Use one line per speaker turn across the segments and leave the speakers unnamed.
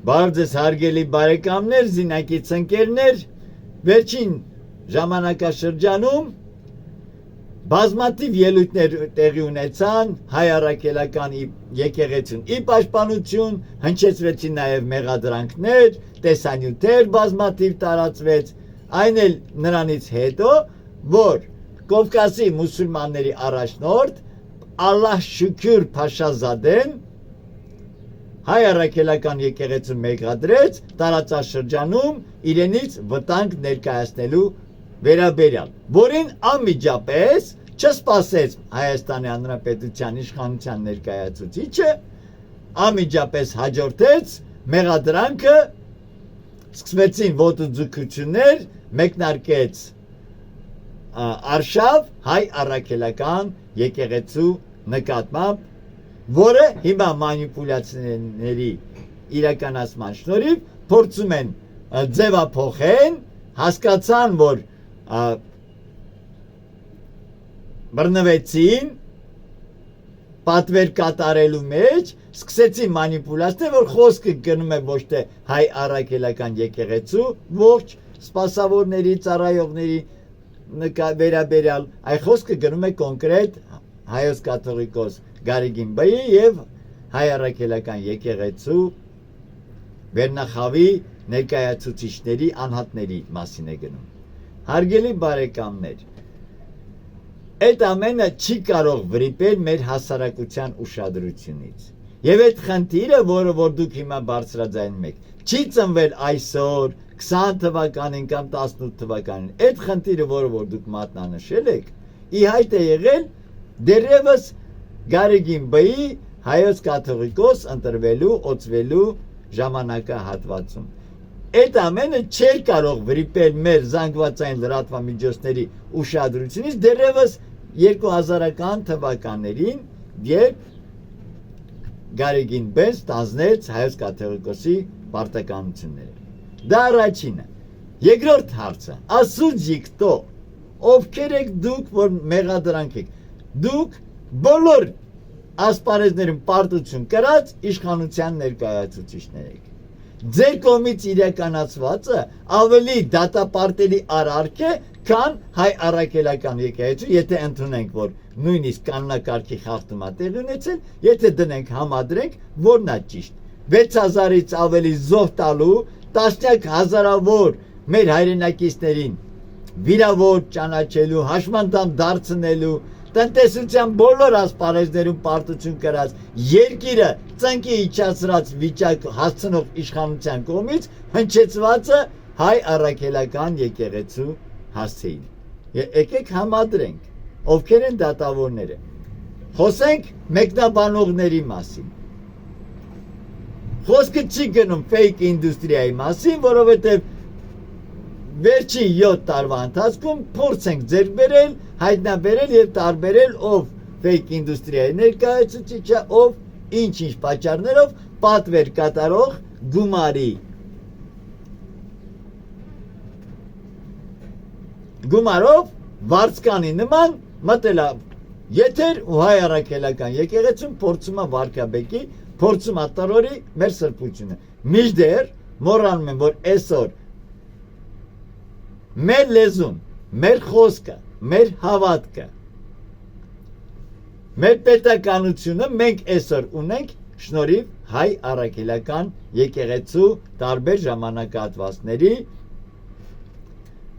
Բարձր հարգելի բարեկամներ, զինակից ընկերներ, վերջին ժամանակաշրջանում բազմաթիվ ելույթներ տեղի ունեցան հայ առաքելական եկեղեցուն ի պաշտպանություն, հնչեցվեցին նաև մեղադրանքներ, տեսանյութեր բազմաթիվ տարածվեց, այն էլ նրանից հետո, որ Կովկասի մուսուլմանների առաջնորդ Ալլահ Շուքուր Փաշազադեն հայ առաքելական եկեղեցուն մեղադրեց տարածաշրջանում իրենից վտանգ ներկայացնելու վերաբերյալ, որին անմիջապես չսպասեց Հայաստանի Հանրապետության իշխանության ներկայացուցիչը, անմիջապես հաջորդեց մեղադրանքը, սկսվեցին ոտուձգություններ, մեկնարկեց արշավ հայ առաքելական եկեղեցու նկատմամբ, որը հիմա մանիպուլյացիաների իրականացման շնորհիվ փորձում են ձևափոխեն, հասկացան, որ բռնվեցին պատվեր կատարելու մեջ, սկսեցին մանիպուլյացիաներ, որ խոսքը գնում է ոչ թե հայ առաքելական եկեղեցու ողջ սպասավորների, ծառայողների վերաբերյալ, այլ խոսքը գնում է կոնկրետ հայոց կաթողիկոս Գարեգին Բայի եւ հայ առաքելական եկեղեցու վերնախավի ներկայացուցիչների անհատների մասին է գնում։ Հարգելի բարեկամներ, այդ ամենը չի կարող վրիպել մեր հասարակության ուշադրությունից։ Եվ այդ խնդիրը, որը որ դուք հիմա բարձրաձայնում եք, չի ծնվել այսօր 20 թվականին կամ 18 թվականին։ Այդ խնդիրը, որը որ դուք մատնանշել եք, ի հայտ է եղել դեռևս Գարեգին Բայի հայոց կաթողիկոս ընտրվելու, օծվելու ժամանակահատվածում։ Այդ ամենը չէր կարող վրիպել մեր զանգվածային լրատվամիջոցների ուշադրությունից դեռևս 2000-ական թվականներին, երբ Գարեգին Բեն ստանձնեց հայոց կաթողիկոսի պարտականությունները։ Դա առաջինը։ Երկրորդ հարցը, ասուջի քտո, ովքեր եք դուք, որ մեղադրանք եք, դուք բոլոր ասպարեզներում պարտություն կրած իշխանության ներկայացուցիչներ եք։ Ձեր կողմից իրականացվածը ավելի դատապարտելի արարք է, քան հայ առաքելական եկեղեցու, եթե ընդունենք, որ նույնիսկ կանոնակարգի խախտում է տեղի ունեցել, եթե դնենք համադրենք, որն է ճիշտ։ 6000-ից ավելի զոհ տալու, տասնյակ հազարավոր մեր հայրենակիցներին վիրավոր ճանաչելու, հաշմանդամ դարձնելու, տնտեսության բոլոր ասպարեզներում պարտություն կրած, երկիրը ծնկի իջացրած վիճակ հասցնող իշխանության կողմից հնչեցվածը հայ առաքելական եկեղեցու հասցեին։ Եկեք համադրենք, ովքեր են դատավորները։ Խոսենք մեկնաբանողների մասին։ Խոսքը չի գնում fake ինդուստրիայի մասին, որովհետև վերջին 7 տարվա ընթացքում փորձ ենք ձեռք բերել, հայտնաբերել եւ տարբերել ով fake ինդուստրիայի ներկայացուցիչը, ով ինչ պատճառներով պատվեր կատարող գումարով վարձկանի նման մտել է եթեր ու հայ առաքելական եկեղեցում փորձում է վարկաբեկի, փորձում է տրորի մեր սրբությունը։ Մինչդեռ մոռանում են, որ այսօր մեր լեզուն, մեր խոսքը, մեր հավատքը, մեր պետականությունը մենք այսօր ունենք շնորհիվ հայ առաքելական եկեղեցու տարբեր ժամանակահատվածների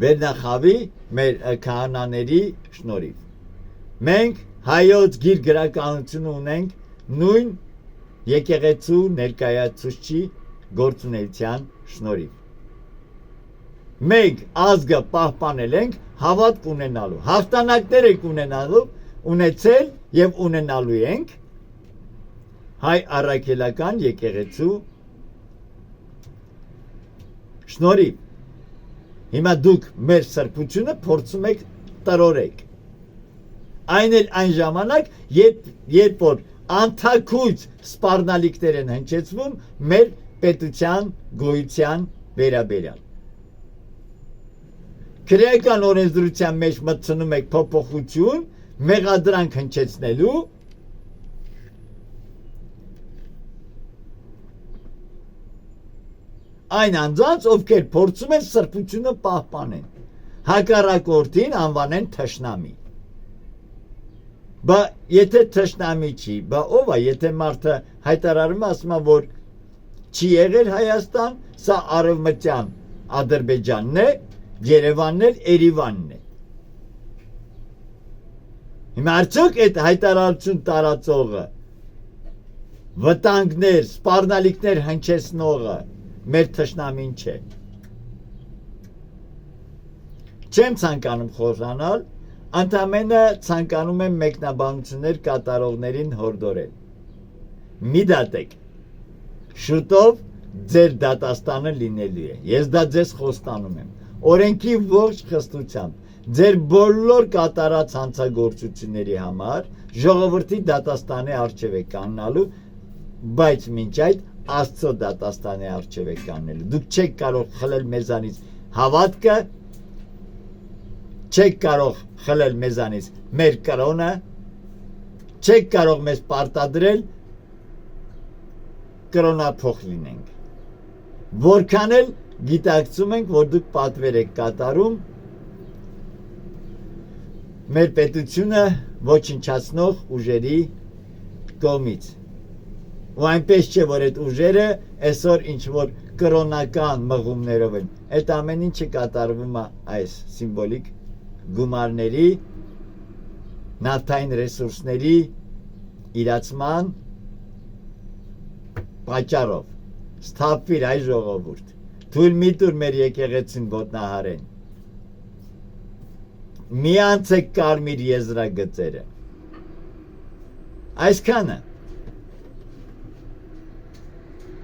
վերնախավի մեր քահանաների շնորհիվ։ Մենք հայոց գիր գրականությունը ունենք նույն եկեղեցու ներկայացուցչի գործունեության շնորհիվ։ Մենք ազգը պահպանել ենք հավատք ունենալու, հաղթանակներ ենք ունեցել եւ ունենալու ենք հայ առաքելական եկեղեցու շնորհիվ։ Հիմա դուք մեր սրբությունը փորձում եք տրորեք։ Այն էլ այն ժամանակ, երբ որ անթաքույց սպառնալիքներ են հնչեցվում մեր պետության գոյության վերաբերյալ։ Քրեական օրենսդրության մեջ մտցնում եք փոփոխություն, մեղադրանք հնչեցնելու, այն անձանց, ովքեր փորձում են սրբությունը պահպանեն, հակառակորդին անվանեն թշնամի։ Բա եթե թշնամի չի, բա ով է, եթե մարդը հայտարարում է, ասում է, որ չի եղել Հայաստան, սա արևմտյան Ադրբեջանն է, Երևանն է, Երևանն է։ Հիմա արդյոք այդ հայտարարություն տարածողը, վտանգներ, սպառնալիքներ հնչեցնողը մեր թշնամին չէ։ Չեմ ցանկանում խորանալ, ընդամենը ցանկանում եմ մեկնաբանություններ կատարողներին հորդորել։ Մի դատեք, շուտով ձեր դատաստանը լինելու է, ես դա ձեզ խոստանում եմ, օրենքի ողջ խստությամբ, ձեր բոլոր կատարած հանցագործությունների համար ժողովրդի դատաստանի առջև եք կանգնալու, բայց մինչ այդ Աստծո դատաստանի առջև եք կանգնելու։ Դուք չեք կարող խլել մեզանից հավատքը, չեք կարող խլել մեզանից մեր կրոնը, չեք կարող մեզ պարտադրել կրոնափոխ լինենք։ Որքան էլ գիտակցում ենք, որ դուք պատվեր եք կատարում մեր պետությունը ոչնչացնող ուժերի կողմից։ Ու այնպես չէ, որ այդ ուժերը այսօր ինչ-որ կրոնական մղումներով են։ Այդ ամեն ինչը կատարվում է այս սիմվոլիկ գումարների, նավթային ռեսուրսների իրացման պատճառով։ Սթափվիր այ ժողովուրդ, թույլ մի տուր մեր եկեղեցին ոտնահարեն։ Մի անցեք կարմիր եզրագծերը։ Այսքանը